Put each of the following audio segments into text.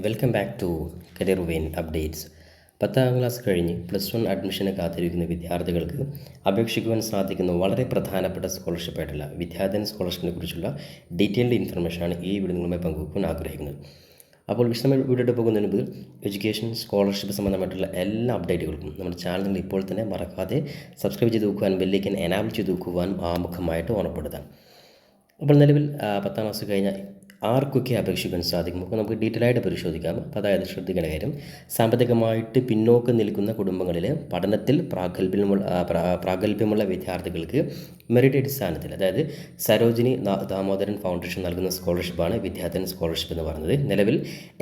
Welcome back to career vein updates. 10ാം class കഴിഞ്ഞ് +1 അഡ്മിഷന് കാത്തിരിക്കുന്ന വിദ്യാർത്ഥികൾക്ക് അപേക്ഷിക്കുവാൻ സാധിക്കുന്ന വളരെ പ്രധാനപ്പെട്ട സ്കോളർഷിപ്പായിട്ടുള്ള വിദ്യാധൻ സ്കോളർഷിപ്പിനെ കുറിച്ചുള്ള ഡീറ്റെയിൽഡ് ഇൻഫർമേഷനാണ് ഈ വീഡിയോ നിങ്ങളുമായി പങ്കുവെക്കാൻ ആഗ്രഹിക്കുന്നത്. അപ്പോൾ വിശദമായി വീഡിയോയിട്ട് പോകുന്നതിന് മുമ്പ് എഡ്യൂക്കേഷൻ സ്കോളർഷിപ്പ് സംബന്ധമായിട്ടുള്ള എല്ലാ അപ്ഡേറ്റുകൾക്കും നമ്മുടെ ചാനൽ നിങ്ങൾ ഇപ്പോൾ തന്നെ മറക്കാതെ സബ്സ്ക്രൈബ് ചെയ്ത് വെക്കുവാൻ ബെല്ലൈക്കൻ എനാബിൾ ചെയ്ത് വെക്കുവാൻ ആമുഖമായിട്ട് ഓർമ്മപ്പെടുത്താം. അപ്പോൾ നിലവിൽ 10ാം ക്ലാസ് കഴിഞ്ഞ ആർക്കൊക്കെ അപേക്ഷിക്കാൻ സാധിക്കും അപ്പോൾ നമുക്ക് ഡീറ്റെയിൽ ആയിട്ട് പരിശോധിക്കാം. അപ്പോൾ അതായത് ശ്രദ്ധിക്കേണ്ട കാര്യം, സാമ്പത്തികമായിട്ട് പിന്നോക്കം നിൽക്കുന്ന കുടുംബങ്ങളിൽ പഠനത്തിൽ പ്രാഗൽഭ്യമുള്ള വിദ്യാർത്ഥികൾക്ക് മെറിറ്റ് അടിസ്ഥാനത്തിൽ, അതായത് സരോജിനി ദാമോദരൻ ഫൗണ്ടേഷൻ നൽകുന്ന സ്കോളർഷിപ്പാണ് വിദ്യാധൻ സ്കോളർഷിപ്പ് എന്ന് പറയുന്നത്. നിലവിൽ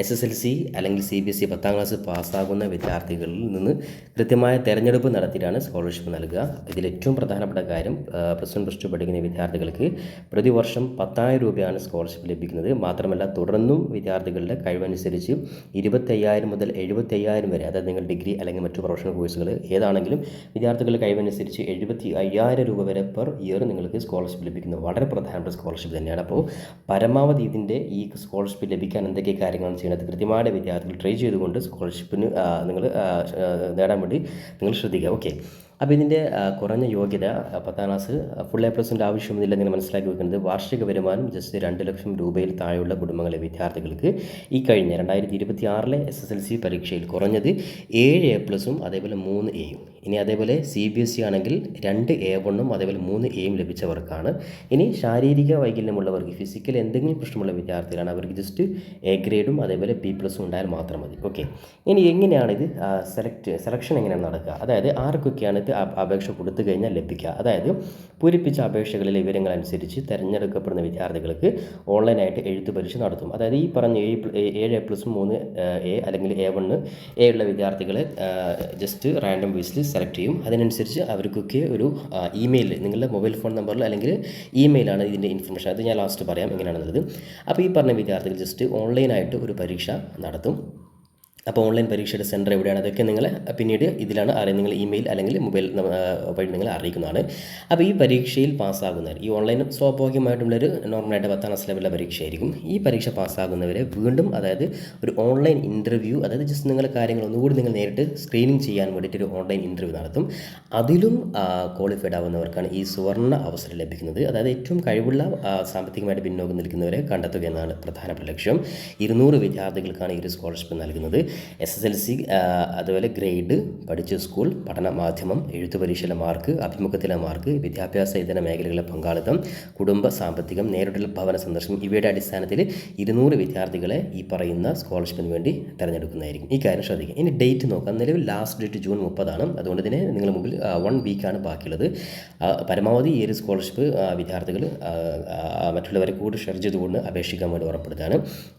SSLC അല്ലെങ്കിൽ CBSE 10ാം ക്ലാസ് പാസ്സാകുന്ന വിദ്യാർത്ഥികളിൽ നിന്ന് കൃത്യമായ തെരഞ്ഞെടുപ്പ് നടത്തിയിട്ടാണ് സ്കോളർഷിപ്പ് നൽകുക. ഇതിൽ ഏറ്റവും പ്രധാനപ്പെട്ട കാര്യം, +1 +2 പഠിക്കുന്ന വിദ്യാർത്ഥികൾക്ക് പ്രതിവർഷം 10,000 രൂപയാണ് സ്കോളർഷിപ്പ് ലഭിക്കുന്നത്. മാത്രമല്ല തുടർന്നും വിദ്യാർത്ഥികളുടെ കഴിവനുസരിച്ച് 25,000 മുതൽ 75,000 വരെ, അതായത് നിങ്ങൾ ഡിഗ്രി അല്ലെങ്കിൽ മറ്റു പ്രൊഫഷണൽ കോഴ്സുകൾ ഏതാണെങ്കിലും വിദ്യാർത്ഥികളുടെ കഴിവനുസരിച്ച് 75,000 രൂപ വരെ പെർ ഇയർ നിങ്ങൾക്ക് സ്കോളർഷിപ്പ് ലഭിക്കുന്നത് വളരെ പ്രധാനപ്പെട്ട സ്കോളർഷിപ്പ് തന്നെയാണ്. അപ്പോൾ പരമാവധി ഇതിൻ്റെ ഈ സ്കോളർഷിപ്പ് ലഭിക്കാൻ എന്തൊക്കെ കാര്യങ്ങളാണ് ചെയ്യുന്നത് കൃത്യമായിട്ട് വിദ്യാർത്ഥികൾ ട്രൈ ചെയ്തുകൊണ്ട് സ്കോളർഷിപ്പിന് നിങ്ങൾ നേടാൻ വേണ്ടി നിങ്ങൾ ശ്രദ്ധിക്കുക. ഓക്കെ, അപ്പോൾ ഇതിൻ്റെ കുറഞ്ഞ യോഗ്യത 10ാം ക്ലാസ് ഫുൾ A+ ആവശ്യമൊന്നുമില്ല. നിങ്ങൾ മനസ്സിലാക്കി വെക്കുന്നത്, വാർഷിക വരുമാനം ജസ്റ്റ് 2 ലക്ഷം രൂപയിൽ താഴെയുള്ള കുടുംബങ്ങളിലെ വിദ്യാർത്ഥികൾക്ക് ഈ കഴിഞ്ഞ 2026 SSLC പരീക്ഷയിൽ കുറഞ്ഞത് 7 A+ഉം അതേപോലെ 3 Aയും, ഇനി അതേപോലെ CBSE ആണെങ്കിൽ 2 A1ഉം അതേപോലെ 3 Aയും ലഭിച്ചവർക്കാണ്. ഇനി ശാരീരിക വൈകല്യമുള്ളവർക്ക്, ഫിസിക്കൽ എന്തെങ്കിലും പ്രശ്നമുള്ള വിദ്യാർത്ഥികളാണ്, അവർക്ക് ജസ്റ്റ് A ഗ്രേഡും അതേപോലെ B+ ഉണ്ടായാൽ മാത്രം മതി. ഓക്കെ, ഇനി എങ്ങനെയാണ് ഇത് സെലക്ഷൻ എങ്ങനെയാണ് നടക്കുക, അതായത് ആർക്കൊക്കെയാണ് ഇത് അപേക്ഷ കൊടുത്തു കഴിഞ്ഞാൽ ലഭിക്കുക. അതായത് പൂരിപ്പിച്ച അപേക്ഷകളിലെ വിവരങ്ങൾ അനുസരിച്ച് തിരഞ്ഞെടുക്കപ്പെടുന്ന വിദ്യാർത്ഥികൾക്ക് ഓൺലൈനായിട്ട് എഴുത്ത് പരീക്ഷ നടത്തും. അതായത് ഈ പറഞ്ഞ 7 A+ഉം 3 A അല്ലെങ്കിൽ A1 A ഉള്ള വിദ്യാർത്ഥികളെ ജസ്റ്റ് റാൻഡം ബേസിൽ സെലക്ട് ചെയ്യും. അതിനനുസരിച്ച് അവർക്കൊക്കെ ഒരു ഇമെയിൽ, നിങ്ങളുടെ മൊബൈൽ ഫോൺ നമ്പറിൽ അല്ലെങ്കിൽ ഇമെയിലാണ് ഇതിൻ്റെ ഇൻഫർമേഷൻ. അത് ഞാൻ ലാസ്റ്റ് പറയാം എങ്ങനെയാണെന്നുള്ളത്. അപ്പോൾ ഈ പറഞ്ഞ വിദ്യാർത്ഥികൾ ജസ്റ്റ് ഓൺലൈനായിട്ട് ഒരു പരീക്ഷ നടത്തും. അപ്പോൾ ഓൺലൈൻ പരീക്ഷയുടെ സെൻറ്റർ എവിടെയാണ്, അതൊക്കെ നിങ്ങൾ പിന്നീട് ഇതിലാണ് നിങ്ങൾ ഇമെയിൽ അല്ലെങ്കിൽ മൊബൈൽ വഴി നിങ്ങൾ അറിയിക്കുന്നതാണ്. അപ്പോൾ ഈ പരീക്ഷയിൽ പാസ്സാകുന്നവർ, ഈ ഓൺലൈൻ സ്വാഭാവികമായിട്ടുള്ളൊരു നോർമലായിട്ട് 10ാം ക്ലാസ് ലെവലിലെ പരീക്ഷയായിരിക്കും. ഈ പരീക്ഷ പാസ്സാകുന്നവരെ വീണ്ടും, അതായത് ഒരു ഓൺലൈൻ ഇൻ്റർവ്യൂ, അതായത് ജസ്റ്റ് നിങ്ങളുടെ കാര്യങ്ങൾ ഒന്നുകൂടി നിങ്ങൾ നേരിട്ട് സ്ക്രീനിങ് ചെയ്യാൻ വേണ്ടിയിട്ട് ഒരു ഓൺലൈൻ ഇൻ്റർവ്യൂ നടത്തും. അതിലും ക്വാളിഫൈഡ് ആവുന്നവർക്കാണ് ഈ സുവർണ്ണ അവസരം ലഭിക്കുന്നത്. അതായത് ഏറ്റവും കഴിവുള്ള സാമ്പത്തികമായിട്ട് പിന്നോക്കം നിൽക്കുന്നവരെ കണ്ടെത്തുക എന്നതാണ് പ്രധാനപ്പെട്ട ലക്ഷ്യം. 200 വിദ്യാർത്ഥികൾക്കാണ് ഈ ഒരു സ്കോളർഷിപ്പ് നൽകുന്നത്. SSLC അതുപോലെ ഗ്രേഡ്, പഠിച്ച സ്കൂൾ, പഠന മാധ്യമം, എഴുത്തു പരീക്ഷയിലെ മാർക്ക്, അഭിമുഖത്തിലെ മാർക്ക്, വിദ്യാഭ്യാസ ഇതര മേഖലകളിലെ പങ്കാളിത്തം, കുടുംബ സാമ്പത്തികം, നേരിട്ടുള്ള ഭവന സന്ദർശനം, ഇവയുടെ അടിസ്ഥാനത്തിൽ 200 വിദ്യാർത്ഥികളെ ഈ പറയുന്ന സ്കോളർഷിപ്പിന് വേണ്ടി തിരഞ്ഞെടുക്കുന്നതായിരിക്കും. ഈ കാര്യം ശ്രദ്ധിക്കുക. ഇനി ഡേറ്റ് നോക്കാം. നിലവിൽ ലാസ്റ്റ് ഡേറ്റ് ജൂൺ 30 അതുകൊണ്ട് തന്നെ നിങ്ങളുടെ മുമ്പിൽ 1 വീക്കാണ് ബാക്കിയുള്ളത്. പരമാവധി ഈ ഒരു സ്കോളർഷിപ്പ് വിദ്യാർത്ഥികൾ മറ്റുള്ളവരെ കൂടി ഷെയർ ചെയ്തുകൊണ്ട് അപേക്ഷിക്കാൻ വേണ്ടി ഉറപ്പെടുത്താണ്.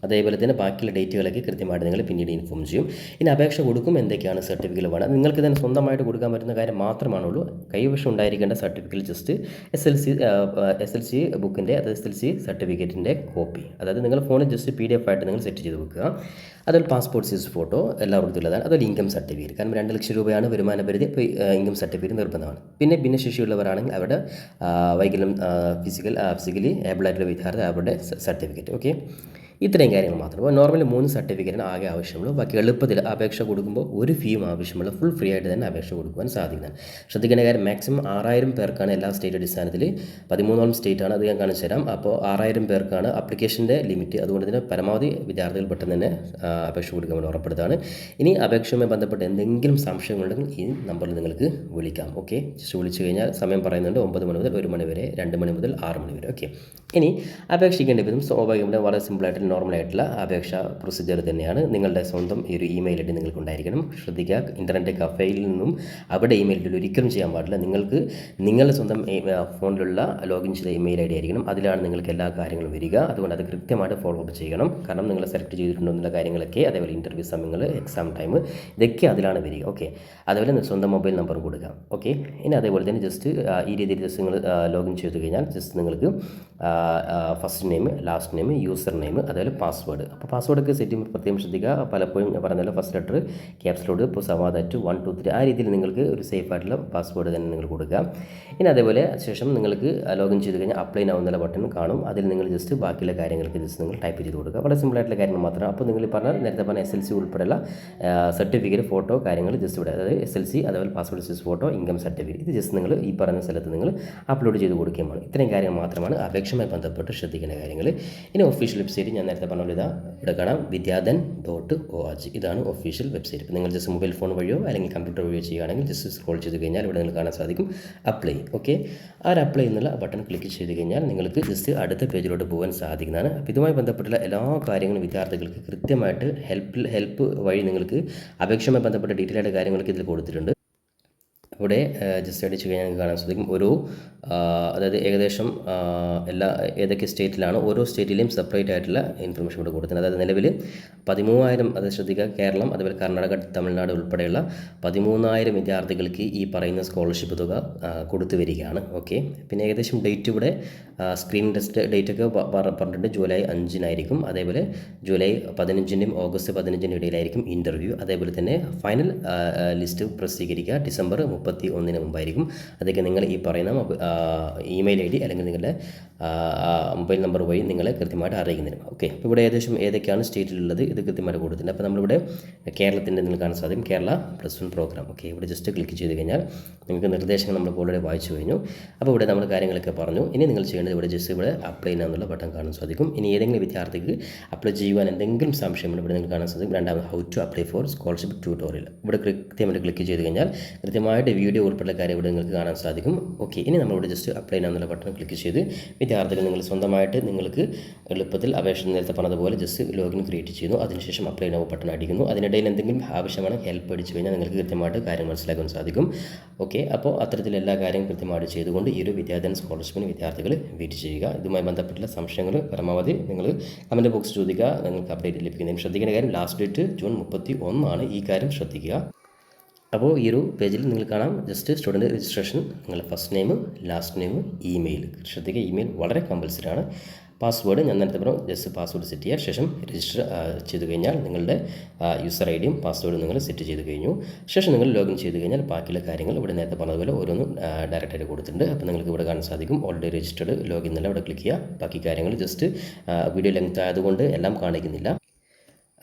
അതേപോലെ തന്നെ ബാക്കിയുള്ള ഡേറ്റുകളൊക്കെ കൃത്യമായിട്ട് നിങ്ങൾ പിന്നീട് ഇൻഫോം ചെയ്യും. ഇനി അപേക്ഷ കൊടുക്കും, എന്തൊക്കെയാണ് സർട്ടിഫിക്കറ്റ് വേണം, നിങ്ങൾക്ക് തന്നെ സ്വന്തമായിട്ട് കൊടുക്കാൻ പറ്റുന്ന കാര്യം മാത്രമാണുള്ളൂ. കൈവശം ഉണ്ടായിരിക്കേണ്ട സർട്ടിഫിക്കറ്റ് ജസ്റ്റ് SLC ബുക്കിൻ്റെ, അതായത് SLC സർട്ടിഫിക്കറ്റിൻ്റെ കോപ്പി, അതായത് നിങ്ങൾ ഫോണിൽ ജസ്റ്റ് PDF ആയിട്ട് നിങ്ങൾ സെറ്റ് ചെയ്ത് വെക്കുക. അതുപോലെ പാസ്പോർട്ട് സൈസ് ഫോട്ടോ എല്ലാവർക്കും ഉള്ളതാണ്. അതുപോലെ ഇൻകം സർട്ടിഫിക്കറ്റ്, കാരണം 2 ലക്ഷം രൂപയാണ് വരുമാന പരിധി, അപ്പോൾ ഇൻകം സർട്ടിഫിക്കറ്റ് നിർബന്ധമാണ്. പിന്നെ ഭിന്നശേഷിയുള്ളവരാണെങ്കിൽ അവരുടെ വൈകല്യം, ഫിസിക്കലി ഏബിൾ ആയിട്ടുള്ള വിദ്യാർത്ഥി അവരുടെ സർട്ടിഫിക്കറ്റ്. ഓക്കെ, ഇത്രയും കാര്യങ്ങൾ മാത്രം. അപ്പോൾ നോർമലി 3 സർട്ടിഫിക്കറ്റിന് ആകെ ആവശ്യമുള്ളൂ. ബാക്കി എളുപ്പത്തിൽ അപേക്ഷ കൊടുക്കുമ്പോൾ ഒരു ഫീയും ആവശ്യമുള്ള ഫുൾ ഫ്രീ ആയിട്ട് തന്നെ അപേക്ഷ കൊടുക്കുവാൻ സാധിക്കുന്നതാണ്. ശ്രദ്ധിക്കേണ്ട കാര്യം, മാക്സിമം 6,000 പേർക്കാണ് എല്ലാ സ്റ്റേറ്റ് അടിസ്ഥാനത്തിൽ. 13ാം സ്റ്റേറ്റാണ്, അത് ഞാൻ കാണിച്ചു തരാം. അപ്പോൾ 6,000 പേർക്കാണ് അപ്ലിക്കേഷൻ്റെ ലിമിറ്റ്. അതുകൊണ്ട് തന്നെ പരമാവധി വിദ്യാർത്ഥികൾ പെട്ടെന്ന് തന്നെ അപേക്ഷ കൊടുക്കാൻ വേണ്ടി ഉറപ്പെടുത്താണ്. ഇനി അപേക്ഷയുമായി ബന്ധപ്പെട്ട് എന്തെങ്കിലും സംശയങ്ങളുണ്ടെങ്കിൽ ഈ നമ്പറിൽ നിങ്ങൾക്ക് വിളിക്കാം. ഓക്കെ, ജസ്റ്റ് വിളിച്ചു കഴിഞ്ഞാൽ സമയം പറയുന്നുണ്ട് 9 മണി മുതൽ 1 മണി വരെ, 2 മണി മുതൽ 6 മണി വരെ. ഓക്കെ, ഇനി അപേക്ഷിക്കേണ്ട വിധം സ്വാഭാവികമായിട്ട് വളരെ സിമ്പിളായിട്ട് നോർമലായിട്ടുള്ള അപേക്ഷ പ്രൊസീജിയർ തന്നെയാണ്. നിങ്ങളുടെ സ്വന്തം ഈ ഒരു ഇമെയിൽ ഐ ഡി നിങ്ങൾക്ക് ഉണ്ടായിരിക്കണം. ശ്രദ്ധിക്കുക, ഇൻ്റർനെറ്റ് കഫേയിൽ നിന്നും അവിടെ ഇമെയിൽ ഐ ഡി ഒരിക്കലും ചെയ്യാൻ പാടില്ല. നിങ്ങൾക്ക് നിങ്ങളുടെ സ്വന്തം ഫോണിലുള്ള ലോഗിൻ ചെയ്ത ഇമെയിൽ ഐ ഡി ആയിരിക്കണം. അതിലാണ് നിങ്ങൾക്ക് എല്ലാ കാര്യങ്ങളും വരിക. അതുകൊണ്ട് അത് കൃത്യമായിട്ട് ഫോളോ അപ്പ് ചെയ്യണം. കാരണം നിങ്ങൾ സെലക്ട് ചെയ്തിട്ടുണ്ടോ എന്നുള്ള കാര്യങ്ങളൊക്കെ, അതേപോലെ ഇൻ്റർവ്യൂ സമയങ്ങൾ, എക്സാം ടൈം, ഇതൊക്കെ അതിലാണ് വരിക. ഓക്കെ, അതേപോലെ സ്വന്തം മൊബൈൽ നമ്പറും കൊടുക്കുക. ഓക്കെ, ഇനി അതേപോലെ തന്നെ ജസ്റ്റ് ഈ രീതിയിൽ ജസ്റ്റ് നിങ്ങൾ ലോഗിൻ ചെയ്ത് കഴിഞ്ഞാൽ ജസ്റ്റ് നിങ്ങൾക്ക് first name, last name, user name, അതുപോലെ പാസ്വേഡ്. അപ്പോൾ പാസ്വേഡൊക്കെ സെറ്റ് ചെയ്യുമ്പോൾ പ്രത്യേകം ശ്രദ്ധിക്കുക. പലപ്പോഴും ഞാൻ പറഞ്ഞല്ലോ ഫസ്റ്റ് ലെറ്റർ ക്യാപ്സിലോട് ഇപ്പോൾ സവാദാറ്റ് 1 2 3 ആ രീതിയിൽ നിങ്ങൾക്ക് ഒരു സേഫ് ആയിട്ടുള്ള പാസ്വേഡ് തന്നെ നിങ്ങൾ കൊടുക്കുക. ഇനി അതേപോലെ ശേഷം നിങ്ങൾക്ക് ലോഗിൻ ചെയ്ത് കഴിഞ്ഞാൽ അപ്ലൈ നൗ എന്നുള്ള ബട്ടൺ കാണും. അതിൽ നിങ്ങൾ ജസ്റ്റ് ബാക്കിയുള്ള കാര്യങ്ങൾക്ക് ജസ്റ്റ് നിങ്ങൾ ടൈപ്പ് ചെയ്ത് കൊടുക്കുക. വളരെ സിമ്പിളായിട്ടുള്ള കാര്യങ്ങൾ മാത്രം. അപ്പോൾ നിങ്ങൾ നേരത്തെ പറഞ്ഞ SLC ഉൾപ്പെടെയുള്ള സർട്ടിഫിക്കറ്റ്, ഫോട്ടോ കാര്യങ്ങൾ ജസ്റ്റ് ഇവിടെ, അതായത് SLC അതേപോലെ passport size photo, income certificate, ഇത് ജസ്റ്റ് നിങ്ങൾ ഈ പറഞ്ഞ സ്ഥലത്ത് നിങ്ങൾ അപ്ലോഡ് ചെയ്ത് കൊടുക്കുകയാണ്. ഇത്രയും കാര്യങ്ങൾ മാത്രമാണ് അപേക്ഷയുമായി ബന്ധപ്പെട്ട് ശ്രദ്ധിക്കേണ്ട കാര്യങ്ങൾ. ഇനി ഒഫീഷ്യൽ വെബ്സൈറ്റ് ഞാൻ നേരത്തെ പറഞ്ഞ ഇതാ ഇവിടെ കാണാം, vidyadhan.org. ഇതാണ് ഒഫീഷ്യൽ വെബ്സൈറ്റ്. ഇപ്പോൾ നിങ്ങൾ ജസ്റ്റ് മൊബൈൽ ഫോൺ വഴിയോ അല്ലെങ്കിൽ കമ്പ്യൂട്ടർ വഴിയോ ചെയ്യുകയാണെങ്കിൽ ജസ്റ്റ് സ്ക്രോൾ ചെയ്ത് കഴിഞ്ഞാൽ ഇവിടെ നിങ്ങൾക്ക് കാണാൻ സാധിക്കും അപ്ലൈ. ഓക്കെ, ആ ഒരു അപ്ലൈ എന്നുള്ള ബട്ടൺ ക്ലിക്ക് ചെയ്ത് കഴിഞ്ഞാൽ നിങ്ങൾക്ക് ജസ്റ്റ് അടുത്ത പേജിലോട്ട് പോകാൻ സാധിക്കുന്നതാണ്. അപ്പോൾ ഇതുമായി ബന്ധപ്പെട്ടുള്ള എല്ലാ കാര്യങ്ങളും വിദ്യാർത്ഥികൾക്ക് കൃത്യമായിട്ട് ഹെൽപ്പ് വഴി നിങ്ങൾക്ക് അപേക്ഷയുമായി ബന്ധപ്പെട്ട ഡീറ്റെയിൽ ആയിട്ട് കാര്യങ്ങളൊക്കെ ഇതിൽ കൊടുത്തിട്ടുണ്ട്. ഇവിടെ ജസ്റ്റ് അടിച്ച് കഴിഞ്ഞാൽ നിങ്ങൾക്ക് കാണാൻ സാധിക്കും അതായത് ഏകദേശം ഏതൊക്കെ സ്റ്റേറ്റിലാണ്, ഓരോ സ്റ്റേറ്റിലെയും സെപ്പറേറ്റ് ആയിട്ടുള്ള ഇൻഫർമേഷൻ ഇവിടെ കൊടുത്തിട്ടുണ്ട്. അതായത് നിലവിൽ 13,000, അത് ശ്രദ്ധിക്കുക, കേരളം അതുപോലെ കർണാടക, തമിഴ്നാട് ഉൾപ്പെടെയുള്ള 13,000 വിദ്യാർത്ഥികൾക്ക് ഈ പറയുന്ന സ്കോളർഷിപ്പ് തുക കൊടുത്തു വരികയാണ്. ഓക്കെ, പിന്നെ ഏകദേശം ഡേറ്റ് ഇവിടെ സ്ക്രീൻ ടെസ്റ്റ് ഡേറ്റൊക്കെ പറഞ്ഞിട്ടുണ്ട്. ജൂലൈ 5-നായിരിക്കും. അതേപോലെ ജൂലൈ 15-നും ഓഗസ്റ്റ് 15-നും ഇടയിലായിരിക്കും ഇൻ്റർവ്യൂ. അതേപോലെ തന്നെ ഫൈനൽ ലിസ്റ്റ് പ്രസിദ്ധീകരിക്കുക ഡിസംബർ 31-ന് മുമ്പായിരിക്കും. അതൊക്കെ നിങ്ങൾ ഈ പറയുന്ന ഇമെയിൽ ID അല്ലെങ്കിൽ നിങ്ങളുടെ മൊബൈൽ നമ്പർ വഴി നിങ്ങളെ കൃത്യമായിട്ട് അറിയിക്കുന്നതിന്. ഓക്കെ, അപ്പോൾ ഇവിടെ ഏകദേശം ഏതൊക്കെയാണ് സ്റ്റേറ്റിലുള്ളത് ഇത് കൃത്യമായിട്ട് കൊടുത്തിട്ടുണ്ട്. അപ്പോൾ നമ്മളിവിടെ കേരളത്തിൻ്റെ നിങ്ങൾ കാണാൻ സാധിക്കും, കേരള +1 പ്രോഗ്രാം. ഓക്കെ, ഇവിടെ ജസ്റ്റ് ക്ലിക്ക് ചെയ്ത് കഴിഞ്ഞാൽ നിങ്ങൾക്ക് നിർദ്ദേശങ്ങൾ നമ്മൾ ഓൾറെഡി വായിച്ചു കഴിഞ്ഞു. അപ്പോൾ ഇവിടെ നമ്മൾ കാര്യങ്ങളൊക്കെ പറഞ്ഞു. ഇനി നിങ്ങൾ ചെയ്യേണ്ടത് ഇവിടെ ജസ്റ്റ് ഇവിടെ അപ്ലൈ എന്നുള്ള ബട്ടൺ കാണാൻ സാധിക്കും. ഇനി ഏതെങ്കിലും വിദ്യാർത്ഥിക്ക് അപ്ലൈ ചെയ്യുവാൻ എന്തെങ്കിലും സംശയമുണ്ട് ഇവിടെ നിങ്ങൾക്ക് കാണാൻ സാധിക്കും. രണ്ടാമത് how to apply for scholarship tutorial. ഇവിടെ കൃത്യമായിട്ട് ക്ലിക്ക് ചെയ്ത് കഴിഞ്ഞാൽ കൃത്യമായിട്ട് വീഡിയോ ഉൾപ്പെടെ കാര്യം ഇവിടെ നിങ്ങൾക്ക് കാണാൻ സാധിക്കും. ഓക്കെ, ഇനി നമ്മളിവിടെ ജസ്റ്റ് അപ്ലൈ എന്നുള്ള ബട്ടൺ ക്ലിക്ക് ചെയ്ത് വിദ്യാർത്ഥികൾ നിങ്ങൾ സ്വന്തമായിട്ട് നിങ്ങൾക്ക് എളുപ്പത്തിൽ അപേക്ഷ നേരത്തെ പറഞ്ഞതുപോലെ ജസ്റ്റ് ലോഗിൻ ക്രിയേറ്റ് ചെയ്യുന്നു. അതിനുശേഷം അപ്ലൈ നൗ ബട്ടൺ അടിക്കുന്നു. അതിനിടയിൽ എന്തെങ്കിലും ആവശ്യമാണ് ഹെൽപ്പ് അടിച്ചു കഴിഞ്ഞാൽ നിങ്ങൾക്ക് കൃത്യമായിട്ട് കാര്യം മനസ്സിലാക്കാൻ സാധിക്കും. ഓക്കെ, അപ്പോൾ അത്തരത്തിൽ എല്ലാ കാര്യവും കൃത്യമായിട്ട് ചെയ്തുകൊണ്ട് ഈ ഒരു വിദ്യാധൻ സ്കോളർഷിപ്പിന് വിദ്യാർത്ഥികൾ വെയിറ്റ് ചെയ്യുക. ഇതുമായി ബന്ധപ്പെട്ടുള്ള സംശയങ്ങൾ പരമാവധി നിങ്ങൾ കമൻറ്റ് ബോക്സ് ചോദിക്കുക. നിങ്ങൾക്ക് അപ്ഡേറ്റ് ലഭിക്കുന്നതിന് ശ്രദ്ധിക്കേണ്ട കാര്യം ലാസ്റ്റ് ഡേറ്റ് ജൂൺ 31 ഈ കാര്യം ശ്രദ്ധിക്കുക. അപ്പോൾ ഈ ഒരു പേജിൽ നിങ്ങൾ കാണാം ജസ്റ്റ് സ്റ്റുഡൻറ്റ് രജിസ്ട്രേഷൻ, നിങ്ങളുടെ first name, last name, email. ശ്രദ്ധിക്കുക, ഇമെയിൽ വളരെ കമ്പൽസറി ആണ്. പാസ്വേഡ് ഞാൻ നേരത്തെ പറഞ്ഞു, ജസ്റ്റ് പാസ്വേഡ് സെറ്റ് ചെയ്യുക. ശേഷം രജിസ്റ്റർ ചെയ്ത് കഴിഞ്ഞാൽ നിങ്ങളുടെ യൂസർ ID യും പാസ്വേഡും നിങ്ങൾ സെറ്റ് ചെയ്ത് കഴിഞ്ഞു. ശേഷം നിങ്ങൾ ലോഗിൻ ചെയ്ത് കഴിഞ്ഞാൽ ബാക്കിയുള്ള കാര്യങ്ങൾ ഇവിടെ നേരത്തെ പറഞ്ഞതുപോലെ ഓരോന്നും ഡയറക്റ്റായിട്ട് കൊടുത്തിട്ടുണ്ട്. അപ്പോൾ നിങ്ങൾക്ക് ഇവിടെ കാണാൻ സാധിക്കും ഓൾറെഡി രജിസ്റ്റേർഡ് ലോഗിൻ എന്നല്ല ഇവിടെ ക്ലിക്ക് ചെയ്യുക. ബാക്കി കാര്യങ്ങൾ ജസ്റ്റ് വീഡിയോ ലെങ്ത് ആയതുകൊണ്ട് എല്ലാം കാണിക്കുന്നില്ല.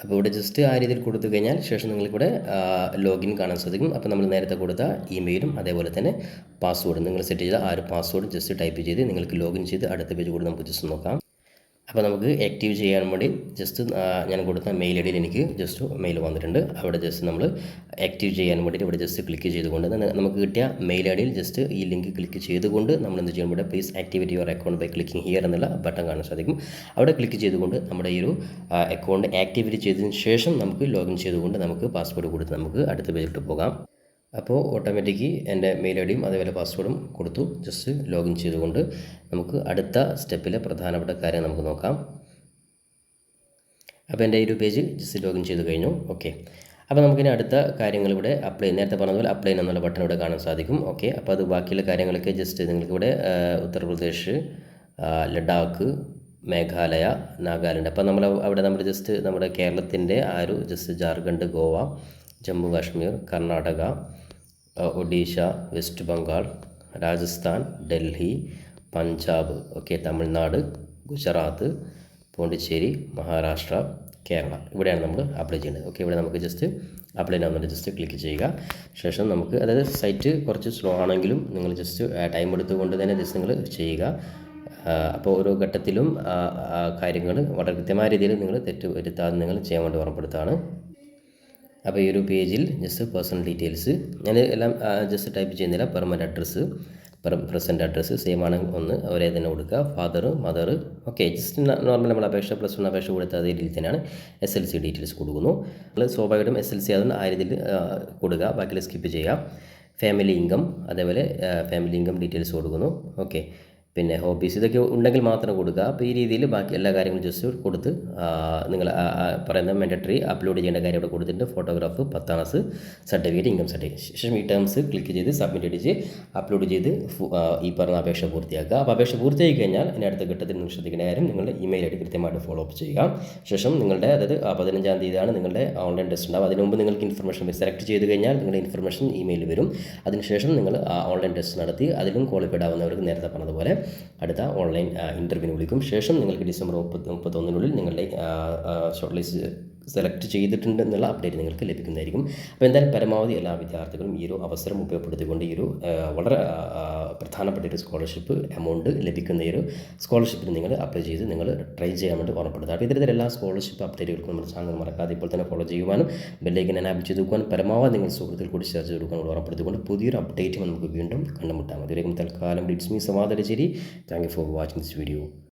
അപ്പോൾ ഇവിടെ ജസ്റ്റ് ആ രീതിയിൽ കൊടുത്തു കഴിഞ്ഞാൽ ശേഷം നിങ്ങൾക്കിവിടെ ലോഗിൻ കാണാൻ സാധിക്കും. അപ്പോൾ നമ്മൾ നേരത്തെ കൊടുത്ത ഇമെയിലും അതേപോലെ തന്നെ പാസ്വേഡും നിങ്ങൾ സെറ്റ് ചെയ്ത ആ ഒരു പാസ്വേഡ് ജസ്റ്റ് ടൈപ്പ് ചെയ്ത് നിങ്ങൾക്ക് ലോഗിൻ ചെയ്ത് അടുത്ത പേജ് കൂടി നമുക്ക് ജസ്റ്റ് നോക്കാം. അപ്പോൾ നമുക്ക് ആക്റ്റീവ് ചെയ്യാൻ വേണ്ടി ജസ്റ്റ് ഞാൻ കൊടുത്ത മെയിൽ ID യിൽ എനിക്ക് ജസ്റ്റ് മെയിൽ വന്നിട്ടുണ്ട്. അവിടെ ജസ്റ്റ് നമ്മൾ ആക്റ്റീവ് ചെയ്യാൻ വേണ്ടിയിട്ട് ഇവിടെ ജസ്റ്റ് ക്ലിക്ക് ചെയ്തുകൊണ്ട് നമുക്ക് കിട്ടിയ മെയിൽ ID യിൽ ജസ്റ്റ് ഈ ലിങ്ക് ക്ലിക്ക് ചെയ്തുകൊണ്ട് നമ്മൾ എന്ത് ചെയ്യണം, ഇവിടെ please activate your account by clicking here എന്നുള്ള ബട്ടൺ കാണാൻ സാധിക്കും. അവിടെ ക്ലിക്ക് ചെയ്തുകൊണ്ട് നമ്മുടെ ഈ ഒരു അക്കൗണ്ട് ആക്ടിവേറ്റ് ചെയ്തതിന് ശേഷം നമുക്ക് ലോഗിൻ ചെയ്തുകൊണ്ട് നമുക്ക് പാസ്വേഡ് കൊടുത്ത് നമുക്ക് അടുത്ത പേജിലോട്ട് പോകാം. അപ്പോൾ ഓട്ടോമാറ്റിക്കലി എൻ്റെ മെയിൽ ID യും അതേപോലെ പാസ്വേഡും കൊടുത്തു. ജസ്റ്റ് ലോഗിൻ ചെയ്തുകൊണ്ട് നമുക്ക് അടുത്ത സ്റ്റെപ്പിലെ പ്രധാനപ്പെട്ട കാര്യം നമുക്ക് നോക്കാം. അപ്പോൾ എൻ്റെ ഈ ഒരു പേജ് ജസ്റ്റ് ലോഗിൻ ചെയ്ത് കഴിഞ്ഞു. ഓക്കെ, അപ്പോൾ നമുക്കിനി അടുത്ത കാര്യങ്ങൾ ഇവിടെ അപ്ലൈ, നേരത്തെ പറഞ്ഞതുപോലെ അപ്ലൈ എന്നുള്ള ബട്ടൺ ഇവിടെ കാണാൻ സാധിക്കും. ഓക്കെ, അപ്പോൾ അത് ബാക്കിയുള്ള കാര്യങ്ങളൊക്കെ ജസ്റ്റ് നിങ്ങൾക്കിവിടെ ഉത്തർപ്രദേശ്, ലഡാക്ക്, മേഘാലയ, നാഗാലാൻഡ്, അപ്പോൾ നമ്മൾ ജസ്റ്റ് നമ്മുടെ കേരളത്തിൻ്റെ ആ ഒരു just Jharkhand, Goa, Jammu Kashmir, Karnataka, Odisha, west Bengal, Rajasthan, Delhi, Punjab, okay, Tamil Nadu, Gujarat, Pondicherry, Maharashtra, Kerala, ഇവിടെയാണ് നമ്മൾ അപ്ലൈ ചെയ്യേണ്ടത്. ഓക്കെ, ഇവിടെ നമുക്ക് ജസ്റ്റ് അപ്ലൈ ചെയ്യാൻ ജസ്റ്റ് ക്ലിക്ക് ചെയ്യുക. ശേഷം നമുക്ക്, അതായത് സൈറ്റ് കുറച്ച് സ്ലോ ആണെങ്കിലും നിങ്ങൾ ജസ്റ്റ് ടൈം എടുത്തുകൊണ്ട് തന്നെ ജസ്റ്റ് നിങ്ങൾ ചെയ്യുക. അപ്പോൾ ഓരോ ഘട്ടത്തിലും കാര്യങ്ങൾ വളരെ കൃത്യമായ രീതിയിൽ നിങ്ങൾ തെറ്റ് വരുത്താതെ നിങ്ങൾ ചെയ്യാൻ വേണ്ടി ഉറപ്പെടുത്താണ്. അപ്പോൾ ഈ ഒരു പേജിൽ ജസ്റ്റ് പേഴ്സണൽ ഡീറ്റെയിൽസ് ഞാൻ എല്ലാം ജസ്റ്റ് ടൈപ്പ് ചെയ്യുന്നില്ല. Permanent address, present address same ആണെങ്കിൽ ഒന്ന് ഒരേ തന്നെ കൊടുക്കുക. Father, mother, okay, just normal നമ്മൾ അപേക്ഷ +1 അപേക്ഷ കൊടുത്ത അതേ രീതിയിൽ തന്നെയാണ് SLC ഡീറ്റെയിൽസ് കൊടുക്കുന്നു. നമ്മൾ സ്വാഭാവികമായിട്ടും SLC ആയതുകൊണ്ട് ആ രീതിയിൽ കൊടുക്കുക, ബാക്കിയിൽ സ്കിപ്പ് ചെയ്യുക. ഫാമിലി ഇൻകം, അതേപോലെ ഫാമിലി ഇൻകം ഡീറ്റെയിൽസ് കൊടുക്കുന്നു. ഓക്കെ, പിന്നെ ഹോബീസ് ഇതൊക്കെ ഉണ്ടെങ്കിൽ മാത്രം കൊടുക്കുക. അപ്പോൾ ഈ രീതിയിൽ ബാക്കി എല്ലാ കാര്യങ്ങളും ജസ്റ്റ് കൊടുത്ത് നിങ്ങൾ പറയുന്ന മാൻഡറ്ററി അപ്ലോഡ് ചെയ്യേണ്ട കാര്യം ഇവിടെ കൊടുത്തിട്ടുണ്ട്. Photograph, 10ാം class certificate, income certificate. ശേഷം ഈ ടേംസ് ക്ലിക്ക് ചെയ്ത് സബ്മിറ്റ് അടിച്ച് അപ്ലോഡ് ചെയ്ത് ഈ പറഞ്ഞ അപേക്ഷ പൂർത്തിയാക്കുക. അപ്പോൾ അപേക്ഷ പൂർത്തിയാക്കി കഴിഞ്ഞാൽ ഇനി അടുത്ത ഘട്ടത്തിൽ നിങ്ങൾ ശ്രദ്ധിക്കേണ്ട കാര്യം നിങ്ങളുടെ ഇമെയിൽ ഐ ഡി കൃത്യമായിട്ട് ഫോളോ അപ്പ് ചെയ്യുക. ശേഷം നിങ്ങളുടെ അതായത് 15ാം തീയതിയാണ് നിങ്ങളുടെ ഓൺലൈൻ ടെസ്റ്റ് ഉണ്ടാവും. അതിന് മുമ്പ് നിങ്ങൾക്ക് ഇൻഫർമേഷൻ സെലക്ട് ചെയ്ത് കഴിഞ്ഞാൽ നിങ്ങളുടെ ഇൻഫർമേഷൻ ഇമെയിൽ വരും. അതിനുശേഷം നിങ്ങൾ ഓൺലൈൻ ടെസ്റ്റ് നടത്തി അതിലും ക്വാളിഫൈഡ് ആവുന്നവർക്ക് നേരത്തെ പറഞ്ഞതുപോലെ അടുത്ത ഓൺലൈൻ ഇൻ്റർവ്യൂവിന് വിളിക്കും. ശേഷം നിങ്ങൾക്ക് ഡിസംബർ 31 നിങ്ങളുടെ ഷോർട്ട് ലിസ്റ്റ് സെലക്ട് ചെയ്തിട്ടുണ്ടെന്നുള്ള അപ്ഡേറ്റ് നിങ്ങൾക്ക് ലഭിക്കുന്നതായിരിക്കും. അപ്പോൾ എന്തായാലും പരമാവധി എല്ലാ വിദ്യാർത്ഥികളും ഈ ഒരു അവസരം ഉപയോഗപ്പെടുത്തിക്കൊണ്ട് ഈ ഒരു വളരെ പ്രധാനപ്പെട്ട ഒരു സ്കോളർഷിപ്പ് എമൗണ്ട് ലഭിക്കുന്ന ഈ ഒരു സ്കോളർഷിപ്പിന് നിങ്ങൾ അപ്ലൈ ചെയ്ത് നിങ്ങൾ ട്രൈ ചെയ്യാൻ വേണ്ടി ഓർമ്മപ്പെടുത്തുക. അപ്പോൾ ഇത്തരത്തിൽ എല്ലാ സ്കോളർഷിപ്പ് അപ്ഡേറ്റുകൾക്കും നമ്മുടെ ചാനൽ മറക്കാതെ ഇപ്പോൾ തന്നെ ഫോളോ ചെയ്യുവാനും ബെല്ലൈക്കൻ എനാബിൾ ചെയ്ത് വെക്കുവാനും പരമാവധി നിങ്ങൾ സുഹൃത്തുക്കൾ കൂടി ഷെയർ ചെയ്ത് കൊടുക്കാനും ഓർമ്മപ്പെടുത്തിക്കൊണ്ട് പുതിയൊരു അപ്ഡേറ്റ് നമുക്ക് വീണ്ടും കണ്ടുമുട്ടാം. അതിലേക്കും തൽക്കാലം it's me Sawad Alasseri. Thank you for watching this video.